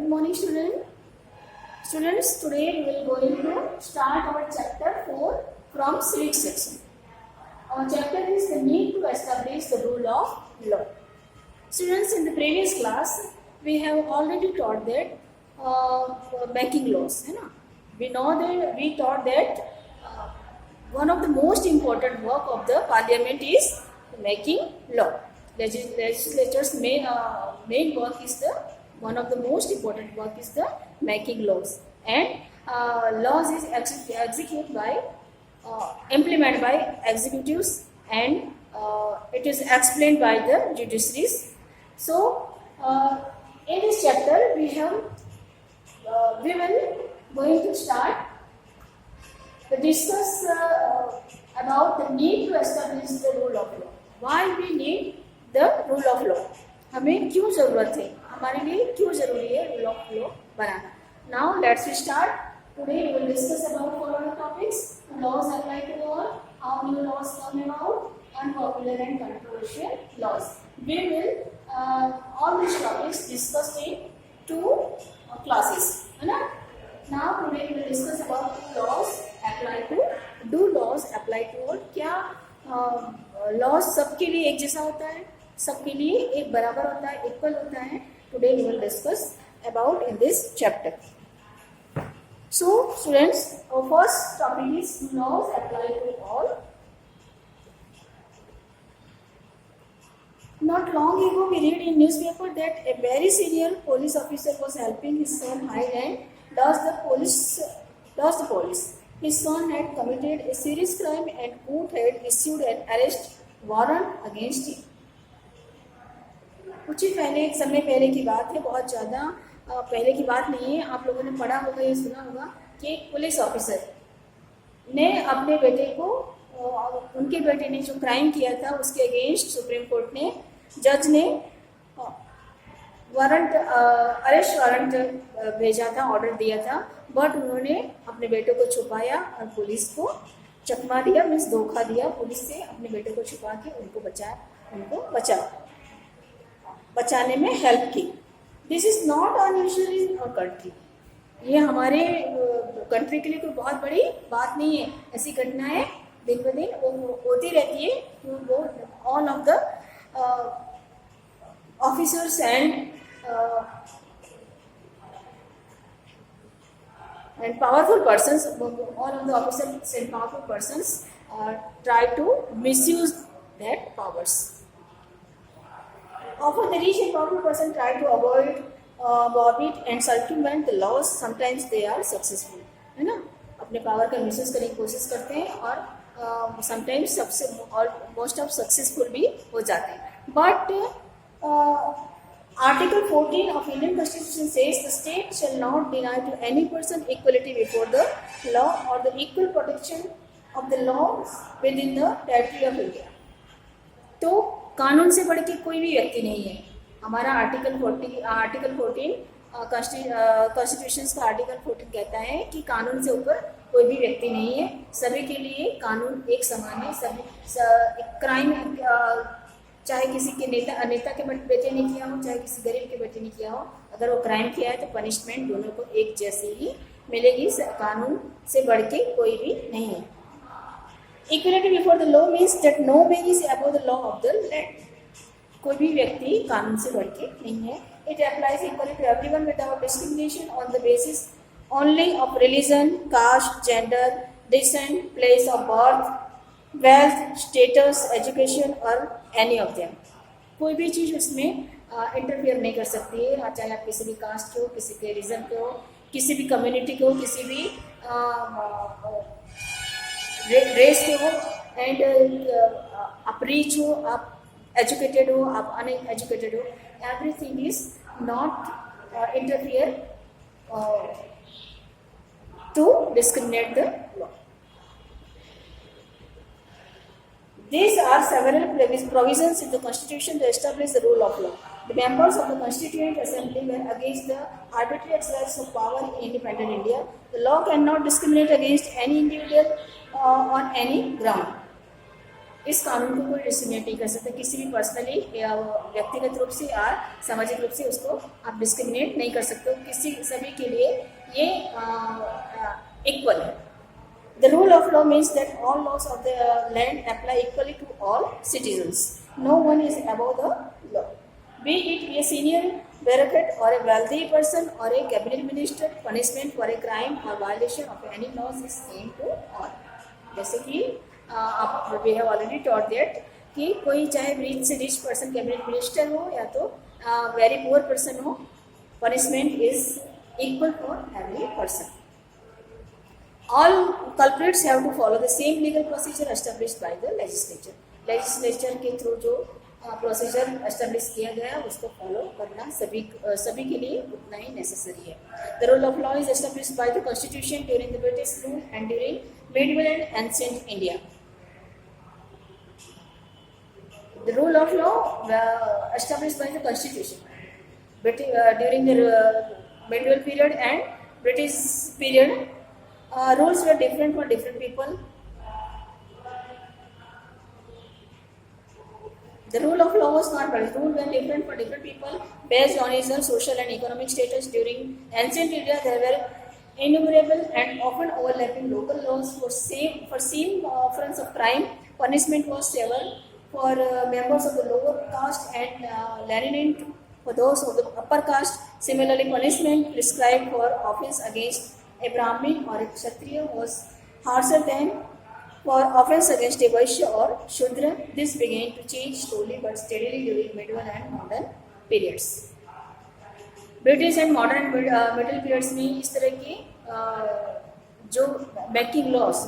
Good morning, students. Students, today we will going to start our chapter 4 from civic section. Our chapter is the need to establish the rule of law. Students, in the previous class, we have already taught that banking laws. We taught that one of the most important work of the parliament is making law. Legislators' main work is one of the most important work is the making laws, and laws is executed by implemented by executives, and it is explained by the judiciaries. So in this chapter we will going to start to discuss about the need to establish the rule of law. Why we need the rule of law? हमें क्यों जरूरत है, हमारे लिए क्यों जरूरी है rule of law banana. Now let's start. Today we will discuss about following topics: laws apply to all, how new laws come about, unpopular and controversial laws. We will all these topics discussed in two classes. Now today we will discuss about laws apply to all. क्या laws सबके लिए एक जैसा होता है, सबके लिए एक बराबर होता है, इक्वल होता है? Today we will discuss about in this chapter. So students, our first topic is laws apply to all. Not long ago we read in newspaper that a very senior police officer was helping his son hide and lost the police. His son had committed a serious crime and court had issued an arrest warrant against him. कुछ ही समय पहले की बात है, बहुत ज़्यादा पहले की बात नहीं है. आप लोगों ने पढ़ा होगा या सुना होगा कि एक पुलिस ऑफिसर ने अपने बेटे को, उनके बेटे ने जो क्राइम किया था उसके अगेंस्ट सुप्रीम कोर्ट ने, जज ने अरेस्ट वारंट भेजा था, ऑर्डर दिया था, बट उन्होंने अपने बेटे को छुपाया और पुलिस को चकमा दिया, मीन्स धोखा दिया पुलिस से, अपने बेटे को छुपा के उनको बचाने में हेल्प की. This is not unusual in our country. ये हमारे कंट्री के लिए कोई बहुत बड़ी बात नहीं है. ऐसी घटनाएं दिन ब दिन होती रहती है. वो all of the officers and powerful persons, all of the officers and powerful persons try to misuse their powers. Often the rich and powerful person try to avoid it and circumvent the laws. Sometimes they are successful, है ना, अपने power का misuse करने की कोशिश करते हैं और sometimes most of successful भी हो जाते हैं. But Article 14 of Indian Constitution says the state shall not deny to any person equality before the law or the equal protection of the laws within the territory of India. तो कानून से बढ़ के कोई भी व्यक्ति नहीं है. हमारा आर्टिकल 14 कॉन्स्टिट्यूशन का आर्टिकल 14 कहता है कि कानून से ऊपर कोई भी व्यक्ति नहीं है. सभी के लिए कानून एक समान है. सभी क्राइम, चाहे किसी के नेता के बेटे ने किया हो, चाहे किसी गरीब के बेटे ने किया हो, अगर वो क्राइम किया है तो पनिशमेंट दोनों को एक जैसी ही मिलेगी. कानून से बढ़ के कोई भी नहीं है. Equality before the law means that nobody is above the law of the land. कोई भी व्यक्ति कानून से बढ़ के नहीं है. It applies equally to everyone without discrimination on the basis only of religion, caste, gender, descent, place of birth, wealth, status, education or any of them. कोई भी चीज़ उसमें इंटरफियर नहीं कर सकती है, चाहे आप किसी भी कास्ट के हो, किसी के रीजन के हो, किसी भी कम्युनिटी के हो, किसी भी रेस के हो, एंड आप रिच हो, आप एजुकेटेड हो, आप अनएजुकेटेड हो, everything is not interfere to discriminate the law. These are several provisions in the Constitution to establish the rule of law. The members of the Constituent Assembly were against the arbitrary exercise of power in independent India. The law cannot discriminate against any individual on any ground. इस कानून को कोई discriminate नहीं कर सकता किसी भी personally या व्यक्तिगत रूप से या सामाजिक रूप से उसको आप डिस्क्रिमिनेट नहीं कर सकते हो, किसी सभी के लिए ये इक्वल है. The rule of law means that all laws of the land apply equally to all citizens. No one is above the law. Be it a senior bureaucrat or a wealthy person or a cabinet minister, punishment for a crime or violation of any laws is same to all. जैसे कि आप we have already taught that कि कोई चाहे rich से rich person cabinet minister हो या तो वेरी पुअर पर्सन हो, punishment is equal for every person. All culprits have to follow the same legal procedure established by the legislature. Legislature के through जो प्रोसीजर एस्टेब्लिश किया गया उसको फॉलो करना सभी के लिए उतना ही नेसेसरी है. The rule of law is established by the Constitution during the British rule and during medieval and ancient India. The rule of law established by the Constitution during the medieval period and British period. Rules were different for different people. The rule of law was not valid. Rules were different for different people based on his social and economic status. During ancient India, there were innumerable and often overlapping local laws for same offense of crime. Punishment was severe for members of the lower caste and lenient for those of the upper caste. Similarly, punishment prescribed for offense against a Brahmin or a Kshatriya was harsher than for offense against a Vaishya or Shudra. This began to change slowly but steadily during medieval and modern periods. British and modern middle periods में इस तरह के जो making laws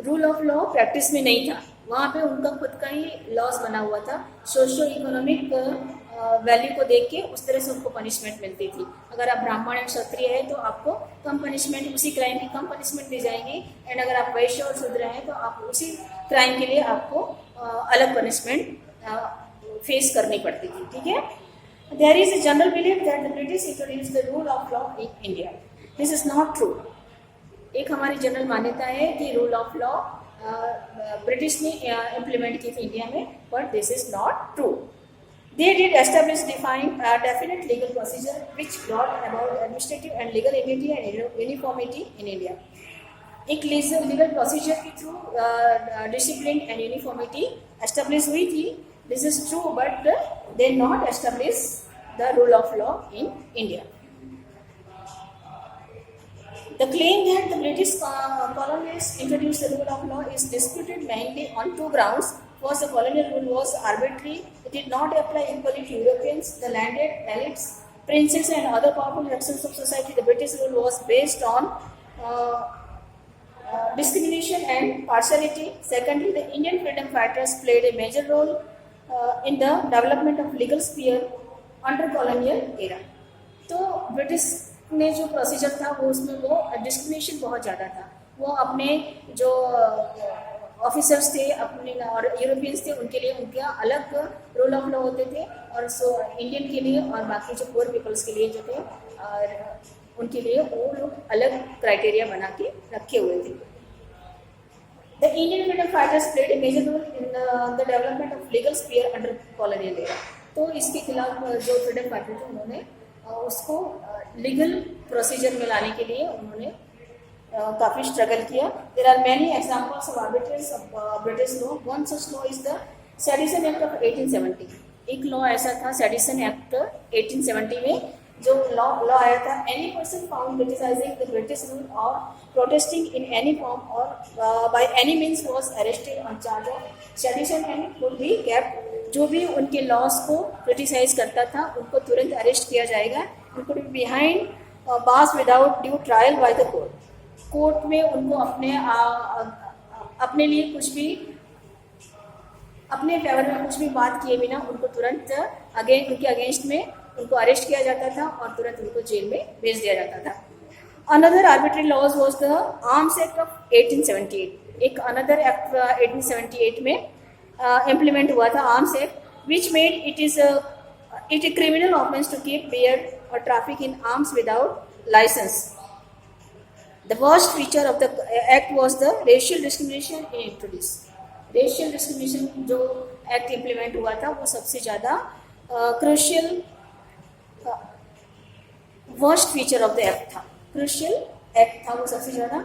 rule of law practice में नहीं था. वहाँ पे उनका खुद का ही लॉस बना हुआ था. सोशो इकोनॉमिक वैल्यू को देख के उस तरह से उनको पनिशमेंट मिलती थी. अगर आप ब्राह्मण या क्षत्रिय है तो आपको कम पनिशमेंट, उसी क्राइम की कम पनिशमेंट दी जाएगी. एंड अगर आप वैश्य और शूद्र हैं तो आप उसी क्राइम के लिए आपको अलग पनिशमेंट फेस करनी पड़ती थी. ठीक है. There is a general belief that the British introduced the rule of law in India. This is not true. एक हमारी जनरल मान्यता है कि रूल ऑफ लॉ ब्रिटिश ने इम्प्लीमेंट की थी इंडिया में, but this is not true. They did establish definite legal procedure which brought about administrative and legal unity and uniformity in India. एक legal procedure के through discipline and uniformity established हुई थी. This is true, but they not establish the rule of law in India. The claim that the British colonialists introduced the rule of law is disputed mainly on two grounds. First, the colonial rule was arbitrary. It did not apply equally to Europeans, the landed elites, princes and other powerful sections of society. The British rule was based on discrimination and partiality. Secondly, the Indian freedom fighters played a major role in the development of legal sphere under colonial era. तो British में जो procedure था वो उसमें वो discrimination बहुत ज़्यादा था. वो अपने जो ऑफिसर्स थे अपने और यूरोपियंस थे उनके लिए उनका अलग रूल ऑफ लॉ होते थे, और इंडियन के लिए और बाकी जो पुअर पीपल्स के लिए जो थे और उनके लिए वो लोग अलग क्राइटेरिया बना के रखे हुए थे. The Indian freedom fighters played a major role in the development of legal sphere under colonial era. तो इसके खिलाफ जो फ्रीडम फाइटर थे उन्होंने उसको लीगल प्रोसीजर में लाने के लिए उन्होंने काफ़ी स्ट्रगल किया. There are many examples of arbitrage of British law. One such law is the sedition act of 1870. एक लॉ ऐसा था सेडिशन एक्ट 1870 में जो लॉ आया था. Any person found criticising the British rule और प्रोटेस्टिंग इन एनी फॉर्म और by any means was arrested on charge of sedition and could be kept. जो भी उनके लॉस को क्रिटिसाइज करता था उनको तुरंत अरेस्ट किया जाएगा. उनको behind bars without due trial by the court. Court में उनको अपने लिए कुछ भी अपने फेवर में कुछ भी बात किए बिना उनको तुरंत उनके अगेंस्ट में उनको अरेस्ट किया जाता था और तुरंत उनको जेल में भेज दिया जाता था. Another arbitrary laws was the arms act of 1878. एक अनदर एक्ट 1878 में इम्प्लीमेंट हुआ था arms act which made it a criminal offence to keep bear or traffic in arms without licence. The worst feature of the act was the racial discrimination in introduced. Racial discrimination जो act implement हुआ था वो सबसे ज़्यादा crucial worst feature of the act था. Crucial act था वो सबसे ज़्यादा.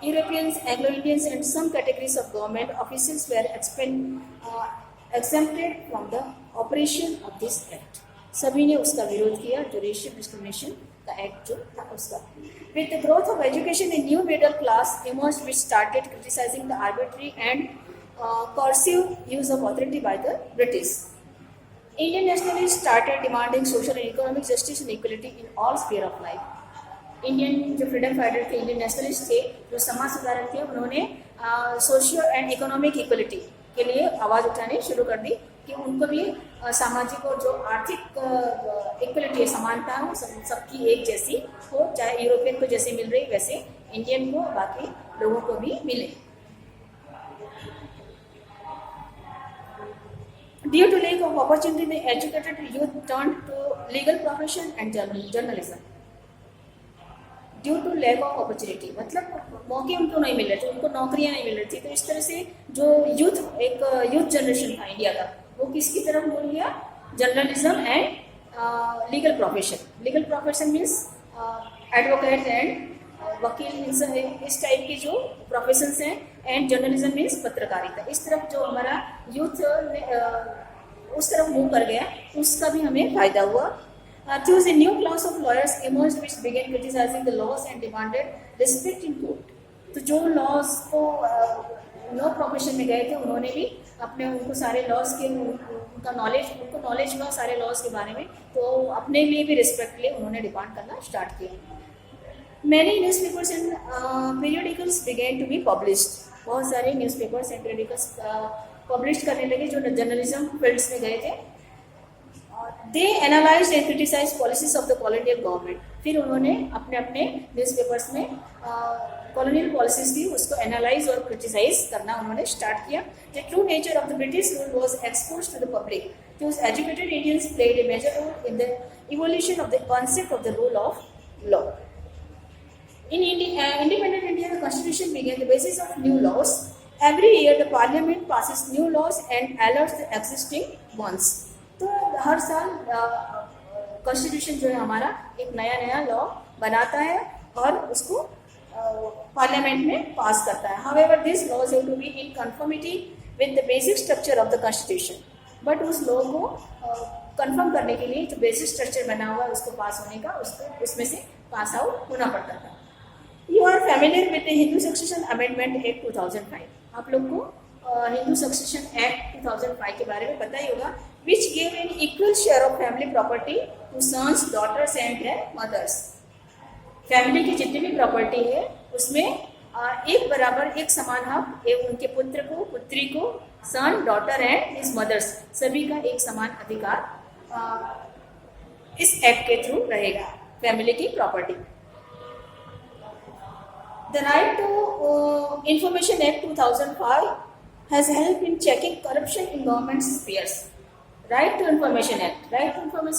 Europeans, Anglo-Indians and some categories of government officials were exempted from the operation of this act. सभी ने उसका विरोध किया जो रेशियल डिस्क्रिमिनेशन का एक्ट जो था उसका. With the growth of education, a new middle class emerged which started criticizing the arbitrary and coercive use of authority by the British. Indian nationalists started demanding social and economic justice and equality in all sphere of life. Indian जो freedom fighter थे, Indian nationalist थे, जो समाज सुधारक थे, उन्होंने socio and economic equality के लिए आवाज़ उठानी शुरू कर दी कि उनको भी सामाजिक और जो आर्थिक इक्वलिटी है, समानता हो, सबकी एक जैसी हो, चाहे यूरोपियन को जैसे मिल रही वैसे इंडियन को बाकी लोगों को भी मिले. Due to lack of opportunity, the educated youth turned to legal profession and journalism. Due to lack of opportunity, मतलब मौके उनको नहीं मिल रहे थे, उनको नौकरियां नहीं मिल रही थी. तो इस तरह से जो यूथ जनरेशन था इंडिया का, वो किसकी तरफ मुड़ गया? Journalism and legal profession. Legal profession means advocate and वकील, इस टाइप के जो प्रोफेशंस हैं. एंड जर्नलिज्म मीन्स पत्रकारिता. इस तरफ जो हमारा यूथ उस तरफ मूव कर गया, उसका भी हमें फायदा हुआ. Thus, a new class of lawyers emerged which began criticizing the laws and demanded respect in court. तो जो लॉज को लॉ प्रोफेशन में गए थे, उन्होंने भी अपने उनको सारे लॉज के उनको नॉलेज हुआ सारे लॉज के बारे में, तो अपने लिए भी रिस्पेक्ट लिए उन्होंने डिमांड करना स्टार्ट किया. Many newspapers and periodicals began to be published. बहुत सारे न्यूज़पेपर्स एंड periodicals पब्लिश करने लगे जो जर्नलिज्म फील्ड्स में गए थे. They analyzed and criticized policies of the colonial government. फिर उन्होंने अपने अपने न्यूज़पेपर्स में कॉलोनियल पॉलिसीज थी उसको एनालाइज और क्रिटिसाइज करना उन्होंने स्टार्ट किया. The true nature of the British rule was exposed to the public. Those educated Indians played a major role in the evolution of the concept of the rule of law. In independent India, the constitution became the basis of new laws. Every year, the parliament passes new laws and alerts the existing ones. तो हर साल constitution जो है हमारा एक नया law बनाता है और उसको पार्लियामेंट में पास करता है. However this laws have to be in conformity with the basic structure of the constitution. But उस लॉ को कंफर्म करने के लिए जो बेसिक स्ट्रक्चर बना हुआ है उसको पास होने का, उसको उसमें से पास आउट होना पड़ता था. You are familiar with the Hindu succession amendment act 2005. आप लोग को हिंदू सक्सेशन एक्ट 2005 के बारे में पता ही होगा. which gave an equal share of family property to sons, daughters and their mothers. Family की जितनी भी प्रॉपर्टी है उसमें एक बराबर एक समान हक उनके पुत्र को, पुत्री को, सन, डॉटर एंड हिज मदर्स, सभी का एक समान अधिकार इस एक्ट के थ्रू रहेगा फैमिली की property. The right to Information Act 2005 has helped in checking corruption in government spheres. Right to information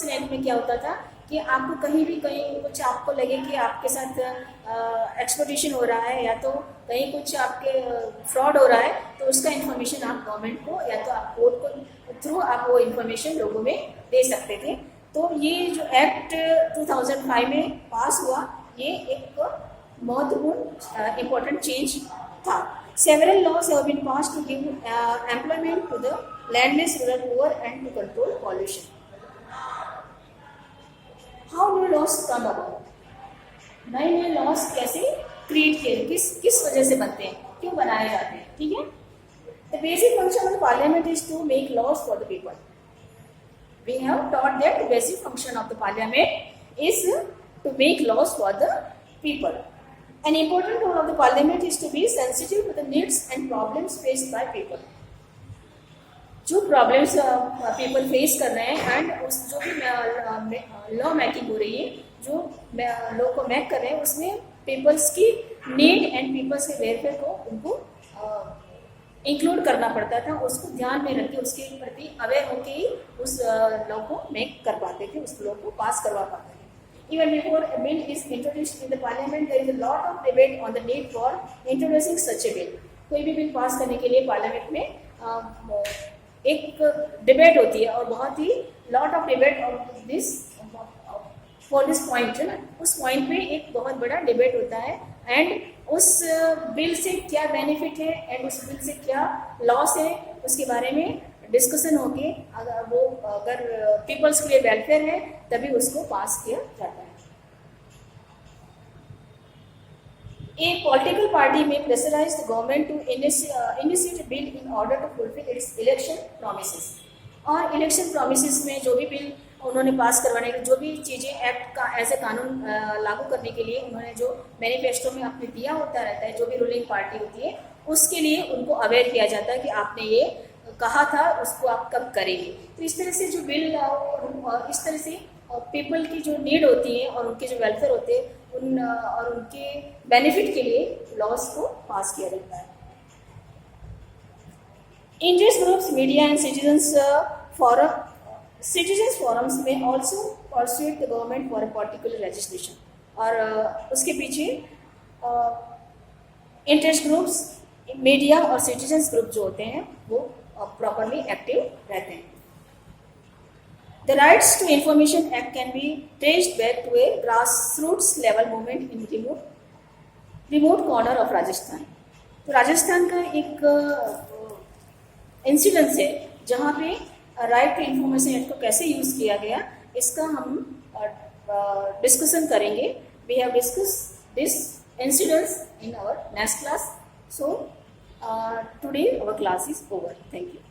act में क्या होता था कि आपको कहीं भी कहीं कुछ आपको लगे कि आपके साथ एक्सप्लॉइटेशन हो रहा है या तो कहीं कुछ आपके फ्रॉड हो रहा है, तो उसका इन्फॉर्मेशन आप गवर्नमेंट को या तो आप कोर्ट को थ्रू आप वो इन्फॉर्मेशन लोगों में दे सकते थे. तो ये जो एक्ट 2005 में पास हुआ, ये एक महत्वपूर्ण इम्पोर्टेंट चेंज था. Several laws have been passed to give employment to the landless rural poor and to control pollution. How do laws come about? नए laws कैसे क्रिएट किए, किस वजह से बनते हैं, क्यों बनाए जाते हैं? ठीक है. The basic function of the parliament is to make laws for the people. We have taught that the basic function of the parliament is to make laws for the people. An important role of the parliament is to be sensitive to the needs and problems faced by people. जो problems people face कर रहे हैं and उस जो भी law making हो रही है, जो लॉ को मेक कर रहे हैं, उसमें पीपल्स की नीड एंड पीपल्स के वेलफेयर को उनको इंक्लूड करना पड़ता था. उसको ध्यान में रख के उसके प्रति अवेयर होकर ही उस लॉ को मेक कर पाते थे, उस लॉ को पास करवा पाते थे. Even before a bill is introduced in the parliament, there is a lot of debate on the need for introducing such a bill. कोई भी बिल पास करने के लिए पार्लियामेंट में एक डिबेट होती है और बहुत ही lot of debate of this for this point है ना, उस पॉइंट पे एक बहुत बड़ा डिबेट होता है एंड उस बिल से क्या बेनिफिट है एंड उस बिल से क्या लॉस है उसके बारे में डिस्कशन होके अगर पीपल्स के लिए वेलफेयर है तभी उसको पास किया जाता है। A political party may pressurize the government to initiate a bill in order to fulfill its election promises. और इलेक्शन प्रोमिसेस में जो भी बिल उन्होंने पास करवाने के जो भी चीज़ें एक्ट का एज ए कानून लागू करने के लिए उन्होंने जो मैनिफेस्टो में अपने दिया होता रहता है, जो भी रूलिंग पार्टी होती है उसके लिए उनको अवेयर किया जाता है कि आपने ये कहा था उसको आप कब करेंगे। तो इस तरह से जो बिल इस तरह से पीपल की जो नीड होती है और उनके जो वेलफेयर होते हैं और उनके बेनिफिट के लिए लॉज को पास किया जाता है। Interest groups, media and citizens forums may also pursue the government for a particular legislation. और उसके पीछे इंटरेस्ट ग्रुप्स, मीडिया और सिटीजन्स ग्रुप जो होते हैं वो प्रॉपरली एक्टिव रहते हैं। The Rights to Information Act can be traced back to a grassroots level movement in remote corner of Rajasthan. तो राजस्थान का एक इंसिडेंस है जहाँ पे राइट टू इंफॉर्मेशन एक्ट को कैसे यूज़ किया गया इसका हम डिस्कशन करेंगे। We have discuss this incidence in our next class. So today our class is over. Thank you.